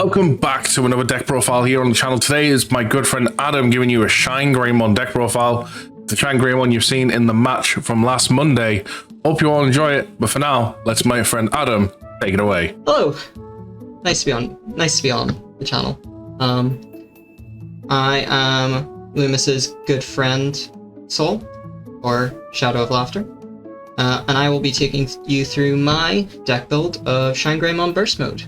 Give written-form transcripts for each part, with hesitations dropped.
Welcome back to another deck profile here on the channel. Today is my good friend Adam giving you a Shinegreymon deck profile. The Shinegreymon you've seen in the match from last Monday. Hope you all enjoy it, but for now, let's my friend Adam take it away. Hello. Nice to be on the channel. I am Lumus's good friend Soul, or Shadow of Laughter. And I will be taking you through my deck build of Shinegreymon Burst Mode.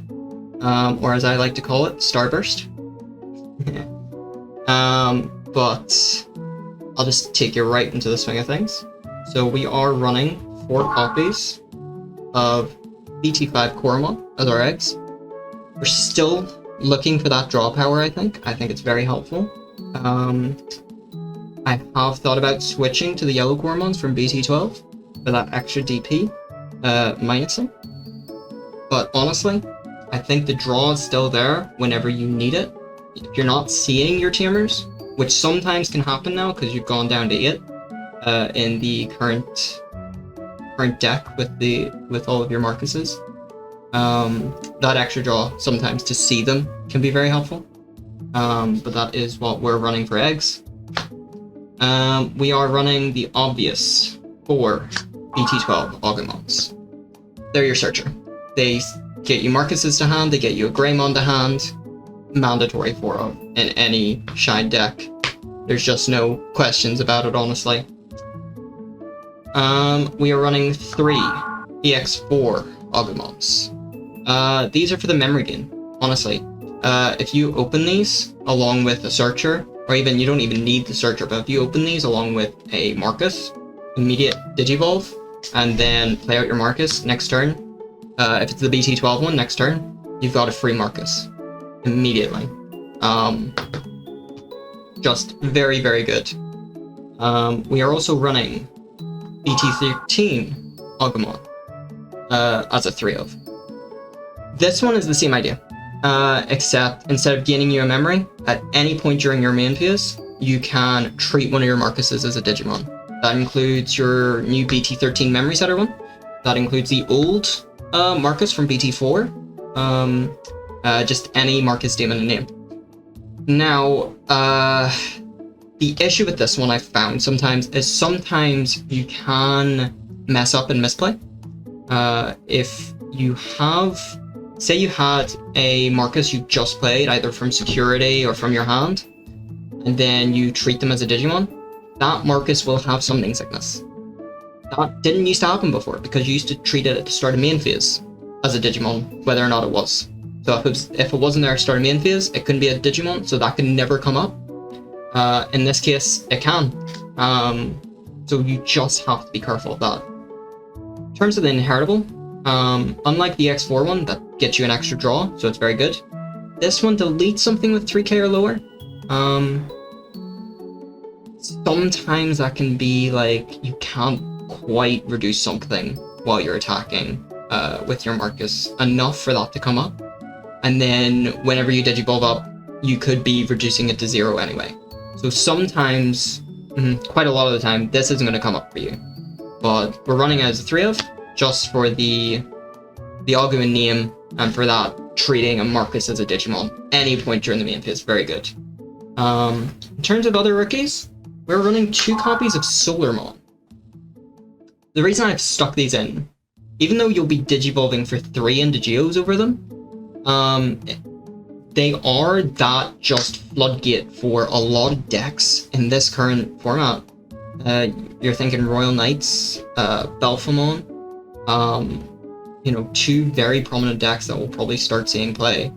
Or as I like to call it, Starburst. But I'll just take you right into the swing of things. So we are running 4 copies of BT5 Koromon as our eggs. We're still looking for that draw power, I think. I think it's very helpful. I have thought about switching to the yellow Koromons from BT12 for that extra DP minusing. But honestly, I think the draw is still there whenever you need it. If you're not seeing your Tamers, which sometimes can happen now because you've gone down to 8 in the current deck with all of your Marcuses, that extra draw sometimes to see them can be very helpful. But that is what we're running for eggs. We are running the obvious 4 BT12 Agumons. They're your searcher. They get you Marcuses to hand, they get you a Greymon to hand. Mandatory for them in any Shine deck. There's just no questions about it, honestly. We are running 3 EX4 Agumons. These are for the memory gain, honestly. If you open these along with a searcher, or even you don't even need the searcher, but if you open these along with a Marcus, immediate Digivolve, and then play out your Marcus next turn. If it's the BT12 one, next turn, you've got a free Marcus. Immediately. Just very, very good. We are also running BT13 Agumon as a 3 of. This one is the same idea, except instead of gaining you a memory, at any point during your main phase, you can treat one of your Marcuses as a Digimon. That includes your new BT13 memory setter one. That includes the old Marcus from BT4. Just any Marcus Demon in name. Now, the issue with this one I've found sometimes you can mess up and misplay. If you have, say you had a Marcus you just played, either from security or from your hand, and then you treat them as a Digimon, that Marcus will have summoning sickness. That didn't used to happen before, because you used to treat it at the start of main phase as a Digimon, whether or not it was. So if it wasn't there at start of main phase, it couldn't be a Digimon, so that can never come up. In this case, it can. So you just have to be careful of that. In terms of the inheritable, unlike the X4 one that gets you an extra draw, so it's very good, this one deletes something with 3k or lower. Sometimes that can be like, you can't quite reduce something while you're attacking with your Marcus enough for that to come up. And then whenever you Digivolve up, you could be reducing it to 0 anyway. So sometimes, quite a lot of the time, this isn't going to come up for you. But we're running as a 3 of, just for the Aguman name, and for that, treating a Marcus as a Digimon any point during the main phase. Very good. In terms of other rookies, we're running 2 copies of Solarmon. The reason I've stuck these in, even though you'll be Digivolving for 3 Indigeos over them, they are that just floodgate for a lot of decks in this current format. You're thinking Royal Knights, Belphemon, 2 very prominent decks that will probably start seeing play.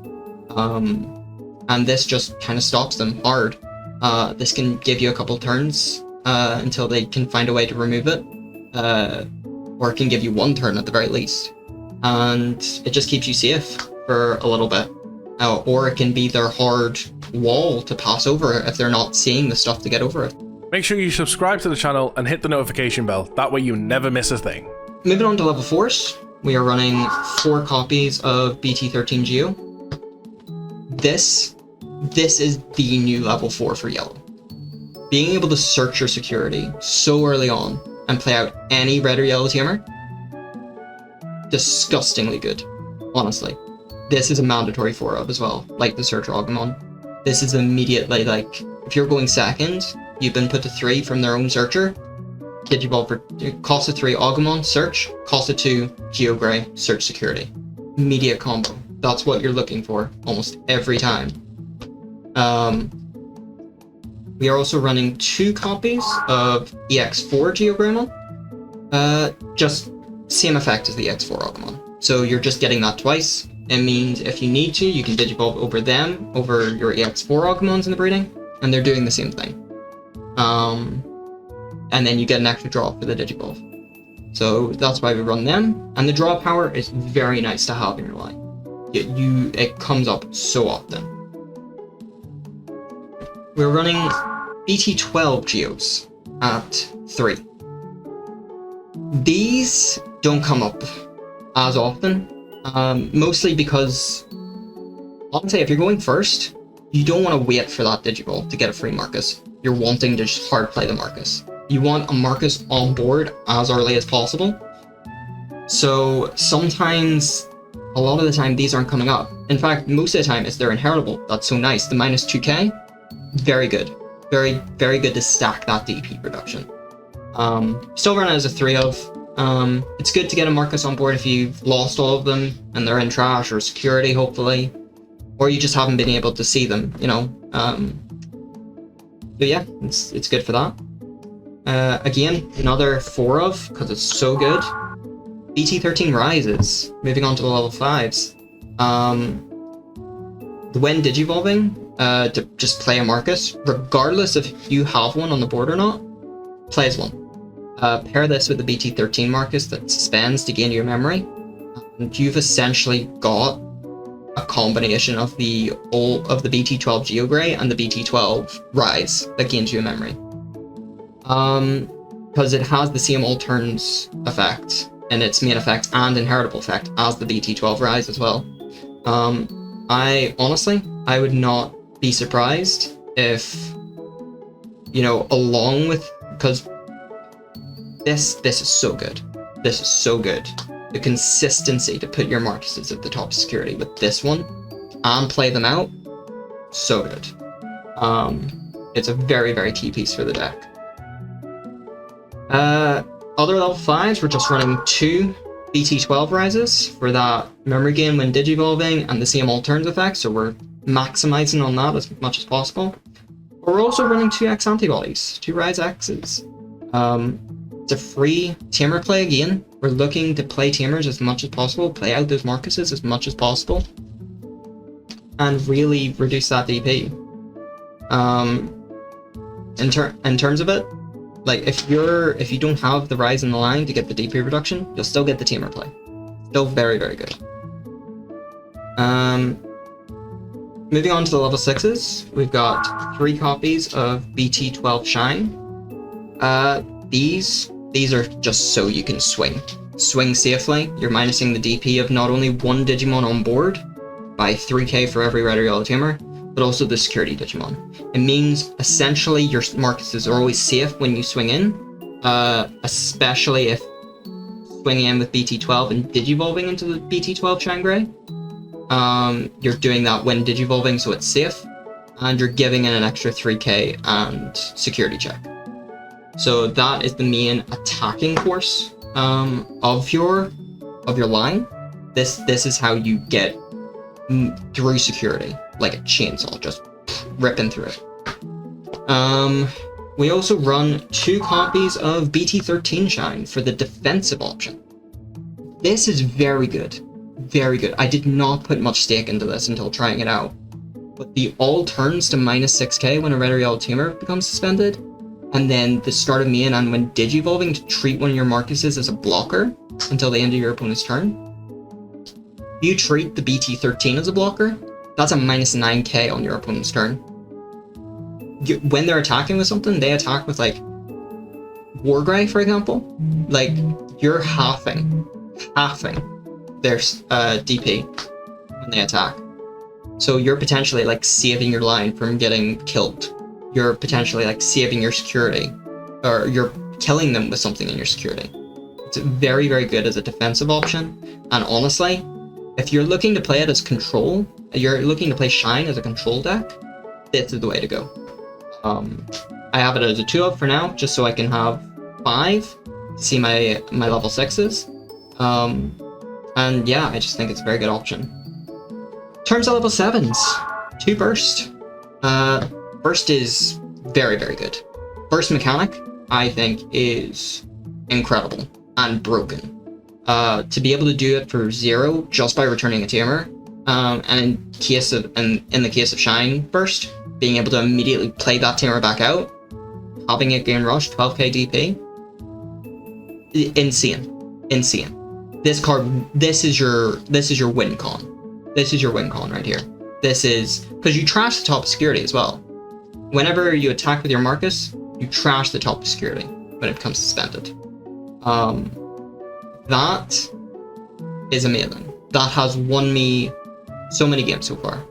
And this just kind of stops them hard. This can give you a couple turns until they can find a way to remove it. Or it can give you 1 turn at the very least. And it just keeps you safe for a little bit. Or it can be their hard wall to pass over if they're not seeing the stuff to get over it. Make sure you subscribe to the channel and hit the notification bell. That way you never miss a thing. Moving on to level 4s, we are running 4 copies of BT13 Geo. This is the new level 4 for yellow. Being able to search your security so early on and play out any red or yellow Tamer, disgustingly good, honestly. this is a mandatory 4 of as well, like the Searcher Agumon. This is immediately, like, if you're going second, you've been put to 3 from their own Searcher, Digivolve for cost of 3 Agumon, Search, cost of 2 Geogray, Search Security. Immediate combo. That's what you're looking for almost every time. We are also running 2 copies of EX4 Geogreymon. Just same effect as the EX4 Agumon. So you're just getting that twice. It means if you need to, you can Digivolve over them, over your EX4 Agumons in the breeding, and they're doing the same thing. And then you get an extra draw for the Digivolve. So that's why we run them. And the draw power is very nice to have in your line. It comes up so often. We're running BT12 Geos at 3. These don't come up as often, mostly because, honestly, if you're going first, you don't want to wait for that Digivolve to get a free Marcus. You're wanting to just hard play the Marcus. You want a Marcus on board as early as possible. So sometimes, a lot of the time, these aren't coming up. In fact, most of the time, they're inheritable. That's so nice. The minus 2k, very good. Very, very good to stack that DP reduction. Still run it as a 3 of. It's good to get a Marcus on board if you've lost all of them and they're in trash or security, hopefully. Or you just haven't been able to see them, you know. But yeah, it's good for that. Again, another 4 of, because it's so good. BT13 rises, moving on to the level 5s. When Digivolving, to just play a Marcus, regardless if you have one on the board or not, play as one. Pair this with the BT13 Marcus that suspends to gain your memory, and you've essentially got a combination of the BT12 Geogray and the BT12 Rise that gains you a memory. Because it has the same all turns effect in its main effect and inheritable effect as the BT12 Rise as well. I would not be surprised if, you know, along with, because this is so good. This is so good. The consistency to put your Marcuses at the top of security with this one and play them out, so good. It's a very, very key piece for the deck. Other level 5s, we're just running 2 BT12 rises for that memory gain when Digivolving and the same all turns effect, so we're maximizing on that as much as possible. But we're also running 2 X antibodies, 2 Rise X's. It's a free Tamer play again. We're looking to play Tamers as much as possible, play out those Marcuses as much as possible, and really reduce that DP. In terms of it, like if you don't have the Rise in the line to get the DP reduction, you'll still get the Tamer play. Still very, very good. Moving on to the level 6s, we've got 3 copies of BT12 Shine. These are just so you can swing safely. You're minusing the DP of not only one Digimon on board by 3k for every red or yellow Tamer, but also the security Digimon. It means essentially your Marcuses are always safe when you swing in, especially if swinging in with BT12 and Digivolving into the BT12 Shinegray. You're doing that when Digivolving, so it's safe, and you're giving in an extra 3k and security check. So that is the main attacking force of your line. This is how you get through security, like a chainsaw, just ripping through it. We also run 2 copies of BT13 Shine for the defensive option. This is very good. Very good. I did not put much stake into this until trying it out. But the all turns to minus 6k when a red or yellow Tamer becomes suspended, and then the start of main and when Digivolving to treat one of your Marcuses as a blocker until the end of your opponent's turn. If you treat the BT13 as a blocker, that's a minus 9k on your opponent's turn. When they're attacking with something, they attack with like Wargrey, for example. Like you're halving their DP when they attack. So you're potentially like saving your line from getting killed. You're potentially like saving your security, or you're killing them with something in your security. It's very, very good as a defensive option, and honestly, If you're looking to play it as control, you're looking to play Shine as a control deck, this is the way to go. I have it as a 2-of for now, just so I can have 5 to see my level 6s. And yeah, I just think it's a very good option. In terms of level 7s, 2 Burst. Burst is very, very good. Burst mechanic, I think, is incredible and broken. To be able to do it for 0 just by returning a Tamer, and in the case of Shine Burst, being able to immediately play that Tamer back out, having it gain rush, 12k DP, insane. This card, this is your win con. This is your win con right here. This is because you trash the top of security as well. Whenever you attack with your Marcus, you trash the top of security when it becomes suspended. That is amazing. That has won me so many games so far.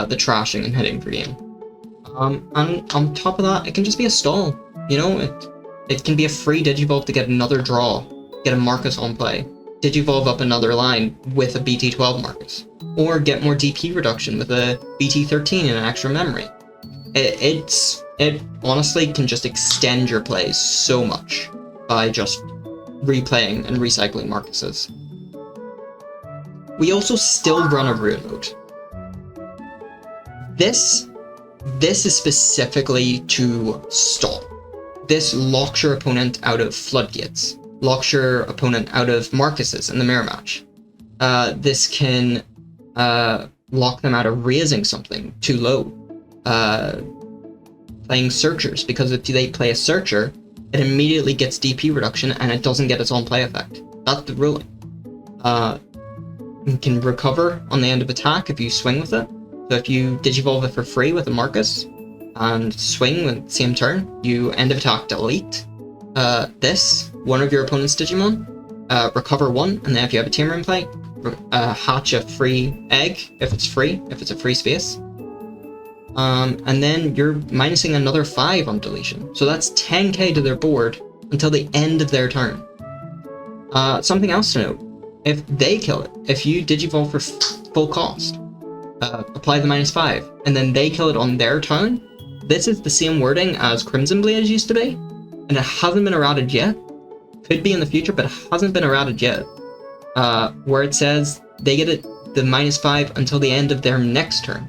The trashing and hitting per game. And on top of that, it can just be a stall. You know, it can be a free Digivolve to get another draw, get a Marcus on play, Digivolve up another line with a BT12 Marcus, or get more DP reduction with a BT13 and an extra memory. It honestly can just extend your plays so much by just replaying and recycling Marcuses. We also still run a Ruin mode. This is specifically to stall. This locks your opponent out of floodgates, locks your opponent out of Marcuses in the mirror match. This can lock them out of raising something too low. Playing searchers, because if they play a searcher, it immediately gets DP reduction and it doesn't get its own play effect. That's the ruling. You can recover on the end of attack if you swing with it. So if you Digivolve it for free with a Marcus and swing with the same turn, you end of attack delete one of your opponent's Digimon, recover 1, and then if you have a Tamer in play, hatch a free egg if it's a free space. And then you're minusing another 5 on deletion. So that's 10k to their board until the end of their turn. Something else to note, if they kill it, if you Digivolve for full cost, apply the -5, and then they kill it on their turn, this is the same wording as Crimson Blade used to be, and it hasn't been errated yet. Could be in the future, but it hasn't been errated yet. Where it says they get the -5 until the end of their next turn.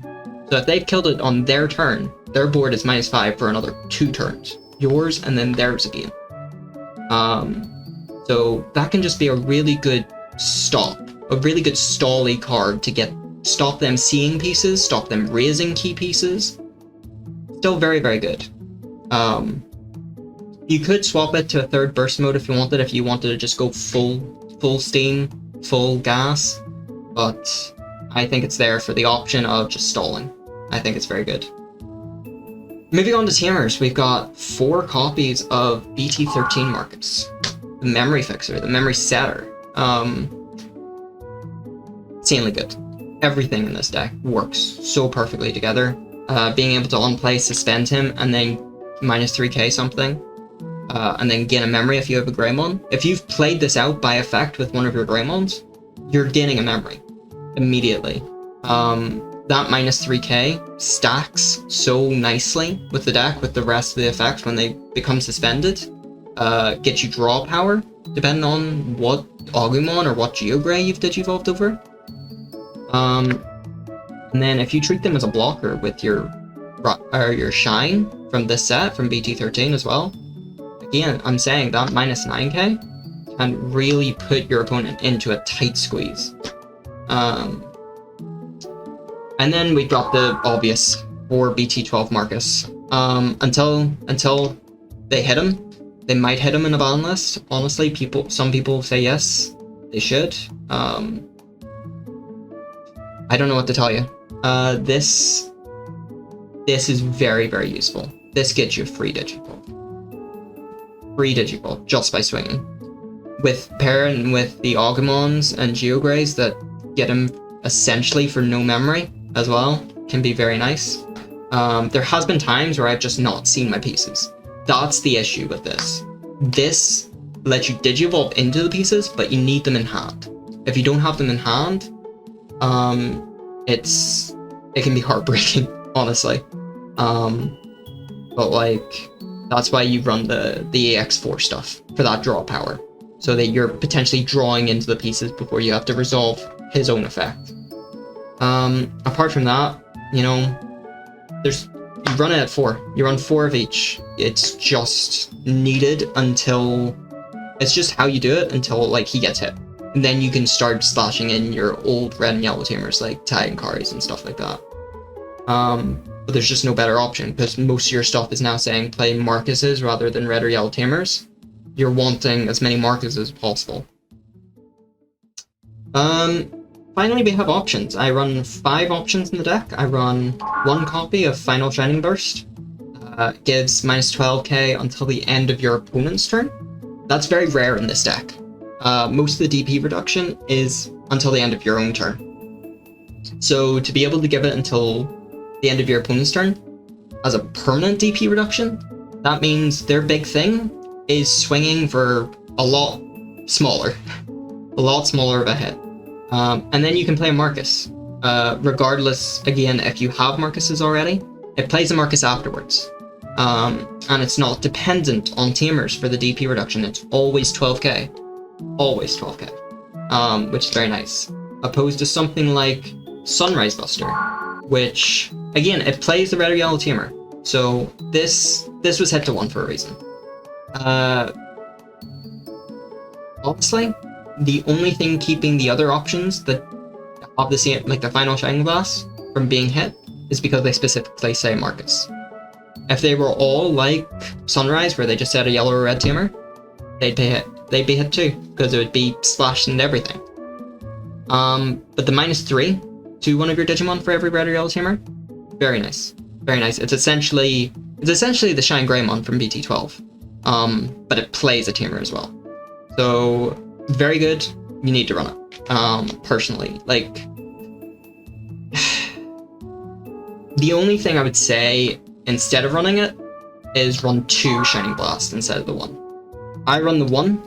So if they've killed it on their turn, their board is -5 for another 2 turns. Yours and then theirs again. So that can just be a really good stop. A really good stall-y card to stop them seeing pieces, stop them raising key pieces. Still very, very good. You could swap it to a 3rd burst mode if you wanted to just go full steam, full gas. But I think it's there for the option of just stalling. I think it's very good. Moving on to Tamers, we've got 4 copies of BT13 Marcus. The Memory Fixer, the Memory Setter. Insanely good. Everything in this deck works so perfectly together. Being able to unplay, suspend him, and then -3k something. And then gain a memory if you have a Greymon. If you've played this out by effect with one of your Greymons, you're gaining a memory immediately. That -3k stacks so nicely with the deck with the rest of the effects when they become suspended. Get you draw power, depending on what Agumon or what Geogray you've Digivolved over. And then if you treat them as a blocker with your Shine from this set, from BT13 as well, again, I'm saying that -9k can really put your opponent into a tight squeeze. And then we've got the obvious 4 BT12 Marcus. Until they hit him, they might hit him in a ban list. Honestly, some people say yes, they should. I don't know what to tell you. This is very, very useful. This gets you free Digivolve. Free Digivolve just by swinging. With pairing with the Agumons and Geograys that get him essentially for no memory as well, can be very nice. There has been times where I've just not seen my pieces. That's the issue with this. This lets you Digivolve into the pieces, but you need them in hand. If you don't have them in hand, It can be heartbreaking, honestly. But like, that's why you run the AX4 stuff for that draw power, so that you're potentially drawing into the pieces before you have to resolve his own effect. Apart from that, you know, you run it at 4. You run 4 of each. It's just needed until, it's just how you do it until like he gets hit. And then you can start slashing in your old red and yellow Tamers like Titankaris and stuff like that. But there's just no better option, because most of your stuff is now saying play Marcuses rather than red or yellow Tamers. You're wanting as many Marcuses as possible. Finally, we have options. I run 5 options in the deck. I run 1 copy of Final Shining Burst. Gives minus 12k until the end of your opponent's turn. That's very rare in this deck. Most of the DP reduction is until the end of your own turn. So to be able to give it until the end of your opponent's turn as a permanent DP reduction, that means their big thing is swinging for a lot smaller. A lot smaller of a hit. And then you can play a Marcus. Regardless, again, if you have Marcuses already, it plays a Marcus afterwards. And it's not dependent on Tamers for the DP reduction. It's always 12k. Always 12k. Which is very nice. Opposed to something like Sunrise Buster, which, again, it plays the red or yellow Tamer. So this was hit to 1 for a reason. Honestly, the only thing keeping the other options that have the same, like the Final Shining Glass, from being hit is because they specifically say Marcus. If they were all like Sunrise, where they just said a yellow or red Tamer, they'd be hit. They'd be hit too, because it would be splashed and everything. But the minus 3 to one of your Digimon for every red or yellow Tamer, very nice. Very nice. It's essentially the Shinegreymon from BT12. But it plays a Tamer as well. So very good. You need to run it. Personally, like, the only thing I would say instead of running it is run 2 Shining Blast instead of the 1. I run the 1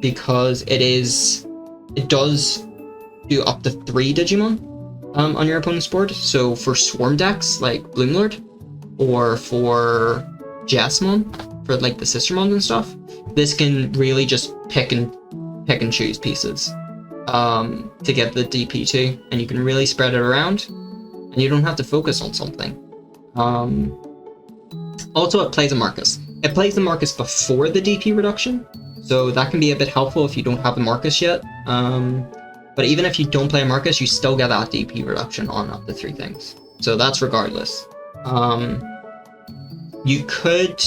because it does do up to 3 Digimon on your opponent's board. So for Swarm decks like Bloomlord, or for Jasmine, for like the Sistermons and stuff, this can really just pick and choose pieces to get the DP2, and you can really spread it around, and you don't have to focus on something. Also, it plays a Marcus. It plays the Marcus before the DP reduction, so that can be a bit helpful if you don't have a Marcus yet. But even if you don't play a Marcus, you still get that DP reduction on up to 3 things. So that's regardless. You could,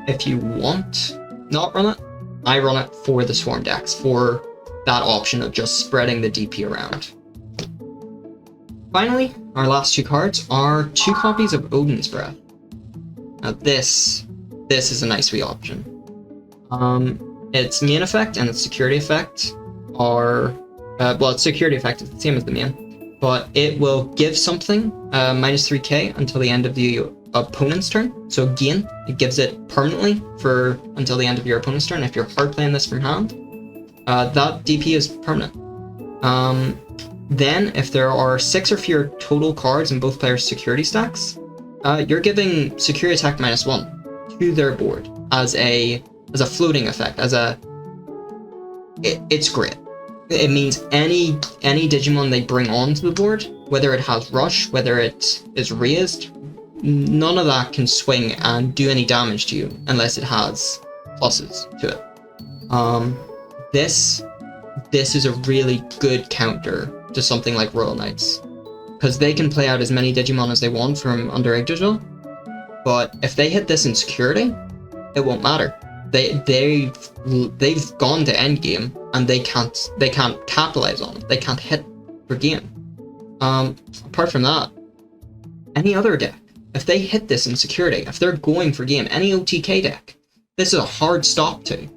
if you want, not run it. I run it for the Swarm decks, for that option of just spreading the DP around. Finally, our last 2 cards are 2 copies of Odin's Breath. Now this is a nice wee option. Its main effect and its security effect are, well, its security effect is the same as the main, but it will give something minus 3k until the end of the opponent's turn. So again, it gives it permanently for until the end of your opponent's turn. If you're hard playing this from hand, that DP is permanent. Then, if there are 6 or fewer total cards in both players' security stacks, you're giving security attack minus 1 to their board as a floating effect. It's great. It means any Digimon they bring onto the board, whether it has rush, whether it is raised, none of that can swing and do any damage to you unless it has pluses to it. This is a really good counter to something like Royal Knights, because they can play out as many Digimon as they want from under Yggdrasil, but if they hit this in security, it won't matter. They've gone to endgame and they can't capitalize on it. They can't hit for game. Apart from that, any other deck, if they hit this in security, if they're going for game, any OTK deck, this is a hard stop to.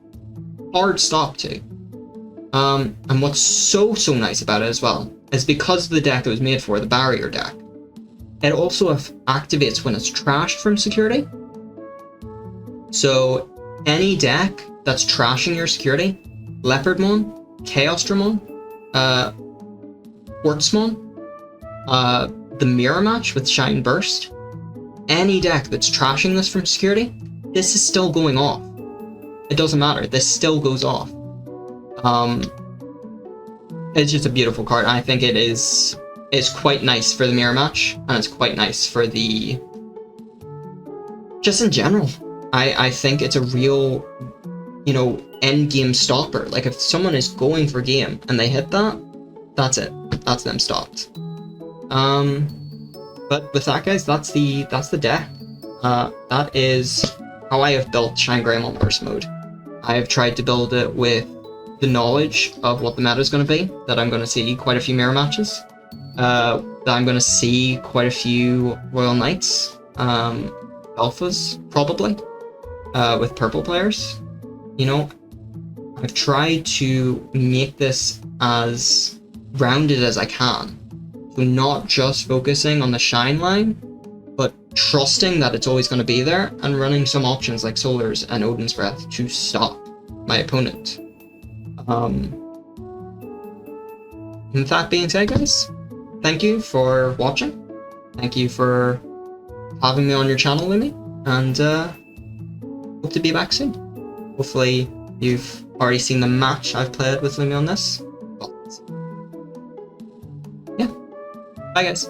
And what's so nice about it as well is because of the deck it was made for, the barrier deck, it also activates when it's trashed from security. So any deck that's trashing your security, Leopardmon, Chaosdramon, Quartzmon, the Mirror Match with Shine Burst, any deck that's trashing this from security, this is still going off. It doesn't matter, this still goes off. It's just a beautiful card. I think it's quite nice for the Mirror Match, and it's quite nice for the... just in general. I think it's a real, you know, end game stopper. Like, if someone is going for game and they hit that, that's it. That's them stopped. But with that, guys, that's the deck. That is how I have built Shinegreymon Burst Mode. I have tried to build it with the knowledge of what the meta is going to be, that I'm going to see quite a few mirror matches, that I'm going to see quite a few Royal Knights, alphas, probably, with purple players. You know, I've tried to make this as rounded as I can. So not just focusing on the shine line, but trusting that it's always going to be there, and running some options like Solars and Odin's Breath to stop my opponent. With that being said, guys, thank you for watching. Thank you for having me on your channel, Lumi, and hope to be back soon. Hopefully you've already seen the match I've played with Lumi on this. But, yeah. Bye, guys.